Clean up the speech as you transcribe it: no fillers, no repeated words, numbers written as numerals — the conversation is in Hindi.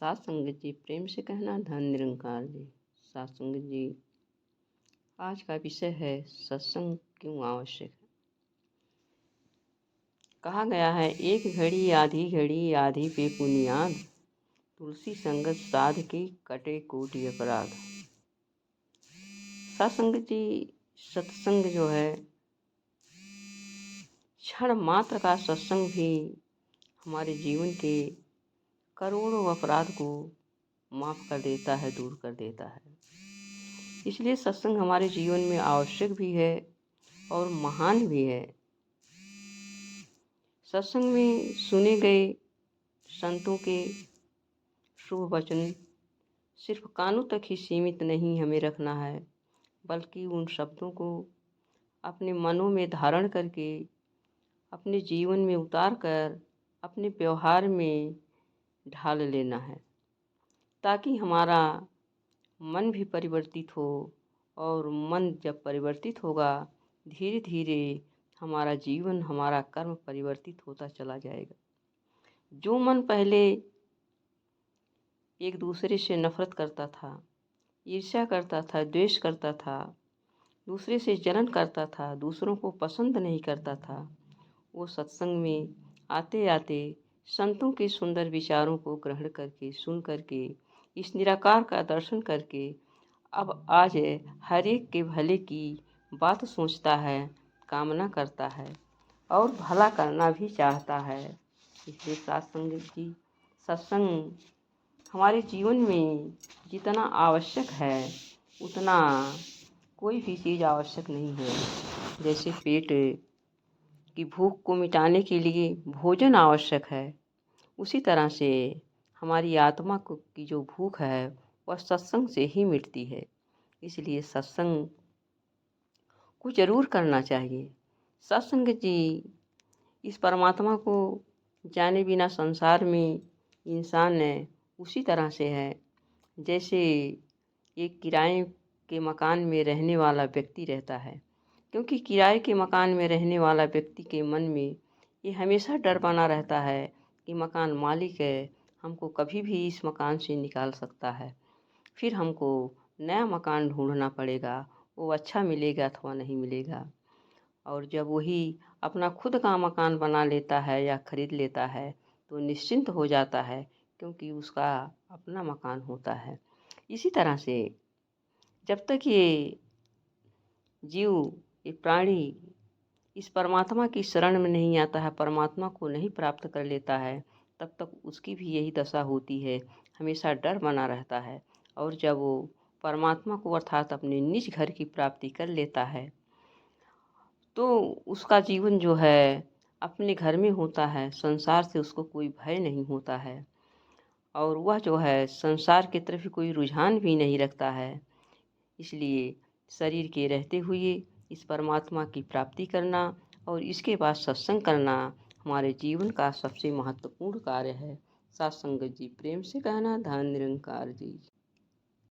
साथ संगत जी प्रेम से कहना धन निरंकार जी। साथ संगत जी, आज का विषय है सत्संग क्यों आवश्यक है। कहा गया है, एक घड़ी आधी घड़ी आधी पे पुनियाद, तुलसी संगत साध की कटे कोटि अपराध। साथ संगत जी, सत्संग जो है, क्षण मात्र का सत्संग भी हमारे जीवन के करोड़ों अपराध को माफ कर देता है, दूर कर देता है। इसलिए सत्संग हमारे जीवन में आवश्यक भी है और महान भी है। सत्संग में सुने गए संतों के शुभ वचन सिर्फ कानों तक ही सीमित नहीं हमें रखना है, बल्कि उन शब्दों को अपने मनों में धारण करके अपने जीवन में उतार कर अपने व्यवहार में ढाल लेना है, ताकि हमारा मन भी परिवर्तित हो। और मन जब परिवर्तित होगा, धीरे धीरे हमारा जीवन, हमारा कर्म परिवर्तित होता चला जाएगा। जो मन पहले एक दूसरे से नफरत करता था, ईर्ष्या करता था, द्वेष करता था, दूसरे से जलन करता था, दूसरों को पसंद नहीं करता था, वो सत्संग में आते आते संतों के सुंदर विचारों को ग्रहण करके, सुन करके, इस निराकार का दर्शन करके अब आज हर एक के भले की बात सोचता है, कामना करता है और भला करना भी चाहता है। इसलिए सत्संग हमारे जीवन में जितना आवश्यक है, उतना कोई भी चीज़ आवश्यक नहीं है। जैसे पेट की भूख को मिटाने के लिए भोजन आवश्यक है, उसी तरह से हमारी आत्मा को की जो भूख है वह सत्संग से ही मिटती है। इसलिए सत्संग को जरूर करना चाहिए। सत्संग जी, इस परमात्मा को जाने बिना संसार में इंसान उसी तरह से है जैसे एक किराए के मकान में रहने वाला व्यक्ति रहता है। क्योंकि किराए के मकान में रहने वाला व्यक्ति के मन में ये हमेशा डर बना रहता है कि मकान मालिक है, हमको कभी भी इस मकान से निकाल सकता है, फिर हमको नया मकान ढूंढना पड़ेगा, वो अच्छा मिलेगा अथवा नहीं मिलेगा। और जब वही अपना खुद का मकान बना लेता है या ख़रीद लेता है तो निश्चिंत हो जाता है, क्योंकि उसका अपना मकान होता है। इसी तरह से जब तक ये जीव, ये प्राणी इस परमात्मा की शरण में नहीं आता है, परमात्मा को नहीं प्राप्त कर लेता है, तब तक उसकी भी यही दशा होती है, हमेशा डर बना रहता है। और जब वो परमात्मा को अर्थात अपने निज घर की प्राप्ति कर लेता है तो उसका जीवन जो है अपने घर में होता है, संसार से उसको कोई भय नहीं होता है और वह जो है संसार की तरफ कोई रुझान भी नहीं रखता है। इसलिए शरीर के रहते हुए इस परमात्मा की प्राप्ति करना और इसके बाद सत्संग करना हमारे जीवन का सबसे महत्वपूर्ण कार्य है। साथ संगत जी प्रेम से कहना धन निरंकार जी।